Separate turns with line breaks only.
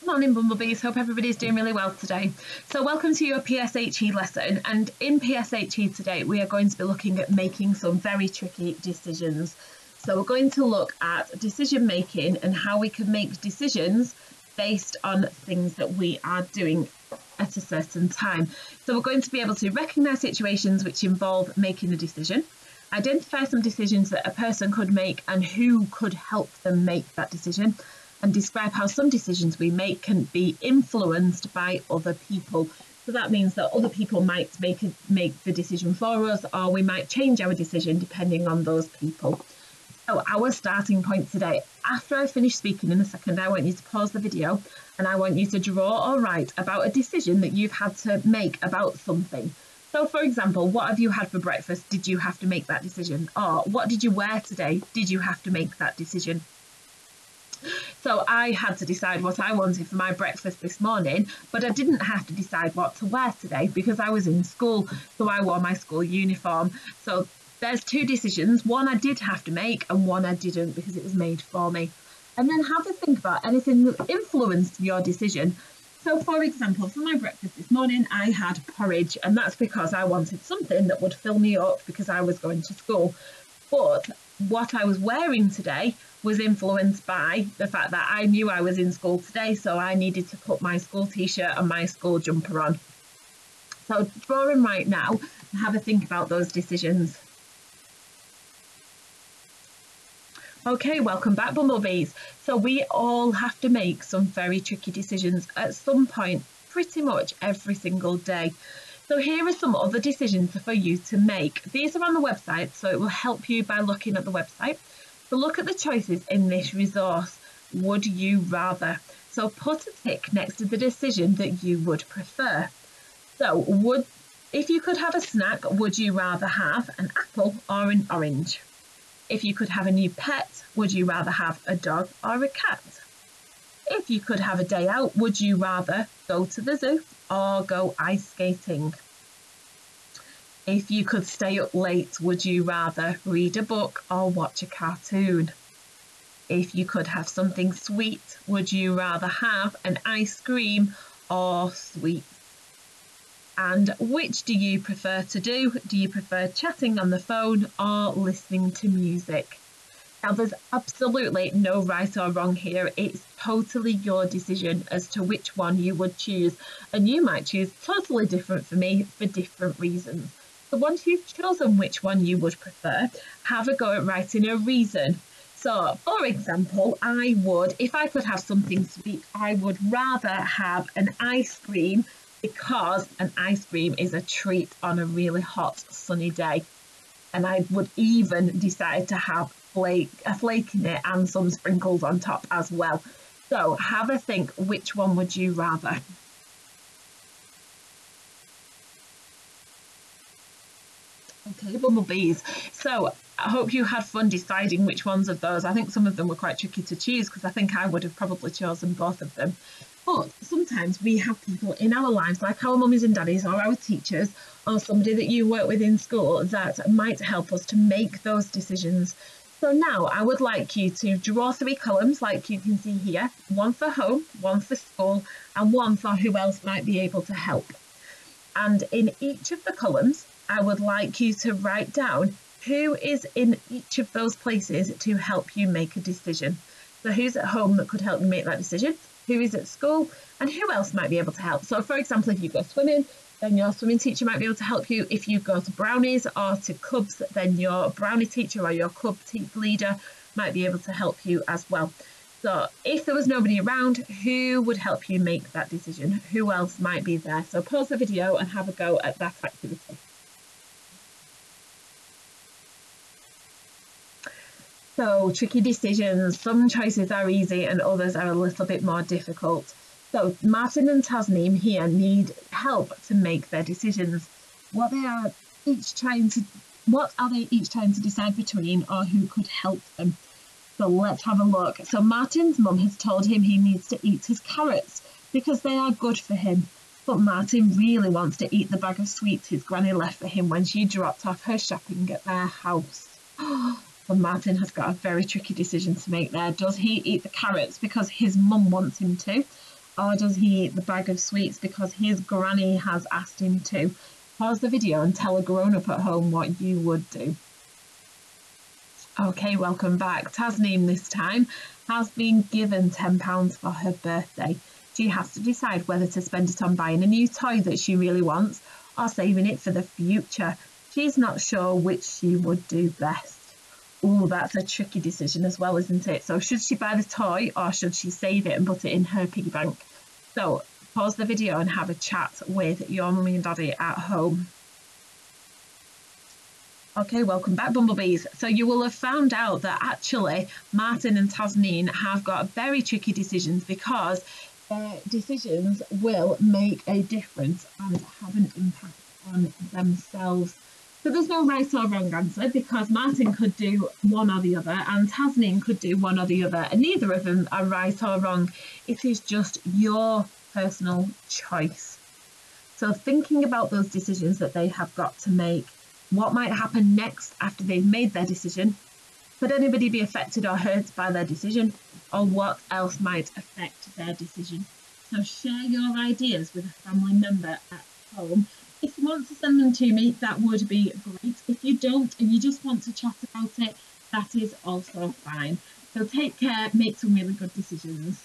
Morning Bumblebees, hope everybody's doing really well today. So welcome to your PSHE lesson, and in PSHE today we are going to be looking at making some very tricky decisions. So we're going to look at decision making and how we can make decisions based on things that we are doing at a certain time. So we're going to be able to recognise situations which involve making a decision, identify some decisions that a person could make and who could help them make that decision, and describe how some decisions we make can be influenced by other people. So that means that other people might make the decision for us, or we might change our decision depending on those people. So our starting point today, after I finish speaking in a second, I want you to pause the video and I want you to draw or write about a decision that you've had to make about something. So for example, what have you had for breakfast? Did you have to make that decision? Or what did you wear today? Did you have to make that decision? So I had to decide what I wanted for my breakfast this morning, but I didn't have to decide what to wear today because I was in school, so I wore my school uniform. So there's two decisions, one I did have to make and one I didn't because it was made for me. And then have a think about anything that influenced your decision. So for example, for my breakfast this morning, I had porridge, and that's because I wanted something that would fill me up because I was going to school. But what I was wearing today was influenced by the fact that I knew I was in school today, so I needed to put my school t-shirt and my school jumper on. So draw them right now and have a think about those decisions. Okay, welcome back Bumblebees. So we all have to make some very tricky decisions at some point, pretty much every single day. So here are some other decisions for you to make. These are on the website, so it will help you by looking at the website. So look at the choices in this resource. Would you rather? So put a tick next to the decision that you would prefer. So if you could have a snack, would you rather have an apple or an orange? If you could have a new pet, would you rather have a dog or a cat? If you could have a day out, would you rather go to the zoo or go ice skating? If you could stay up late, would you rather read a book or watch a cartoon? If you could have something sweet, would you rather have an ice cream or sweets? And which do you prefer to do? Do you prefer chatting on the phone or listening to music? Now, there's absolutely no right or wrong here. It's totally your decision as to which one you would choose. And you might choose totally different for me for different reasons. So once you've chosen which one you would prefer, have a go at writing a reason. So, for example, if I could have something sweet, I would rather have an ice cream because an ice cream is a treat on a really hot, sunny day. And I would even decide to have a flake in it and some sprinkles on top as well. So have a think, which one would you rather? Okay, Bumblebees. So I hope you had fun deciding which ones of those. I think some of them were quite tricky to choose because I think I would have probably chosen both of them. But sometimes we have people in our lives, like our mummies and daddies or our teachers or somebody that you work with in school that might help us to make those decisions. So now I would like you to draw 3 columns like you can see here, one for home, one for school, and one for who else might be able to help. And in each of the columns, I would like you to write down who is in each of those places to help you make a decision. So who's at home that could help you make that decision? Who is at school? And who else might be able to help? So for example, if you go swimming, then your swimming teacher might be able to help you. If you go to brownies or to cubs, then your brownie teacher or your cub leader might be able to help you as well. So if there was nobody around, who would help you make that decision? Who else might be there? So pause the video and have a go at that activity. So tricky decisions, some choices are easy and others are a little bit more difficult. So Martin and Tasneem here need help to make their decisions. What are they each trying to decide between, or who could help them? So let's have a look. So Martin's mum has told him he needs to eat his carrots because they are good for him. But Martin really wants to eat the bag of sweets his granny left for him when she dropped off her shopping at their house. Well, Martin has got a very tricky decision to make there. Does he eat the carrots because his mum wants him to? or does he eat the bag of sweets because his granny has asked him to? Pause the video and tell a grown-up at home what you would do. Okay, welcome back. Tasneem this time has been given £10 for her birthday. She has to decide whether to spend it on buying a new toy that she really wants or saving it for the future. She's not sure which she would do best. Oh, that's a tricky decision as well, isn't it? So should she buy the toy or should she save it and put it in her piggy bank? So pause the video and have a chat with your mummy and daddy at home. Okay, welcome back, Bumblebees. So you will have found out that actually Martin and Tasneem have got very tricky decisions because their decisions will make a difference and have an impact on themselves. So there's no right or wrong answer because Martin could do one or the other and Tasneem could do one or the other, and neither of them are right or wrong. It is just your personal choice. So thinking about those decisions that they have got to make, what might happen next after they've made their decision? Could anybody be affected or hurt by their decision? Or what else might affect their decision? So share your ideas with a family member at home. If you want to send them to me, that would be great. If you don't and you just want to chat about it, that is also fine. So take care, make some really good decisions.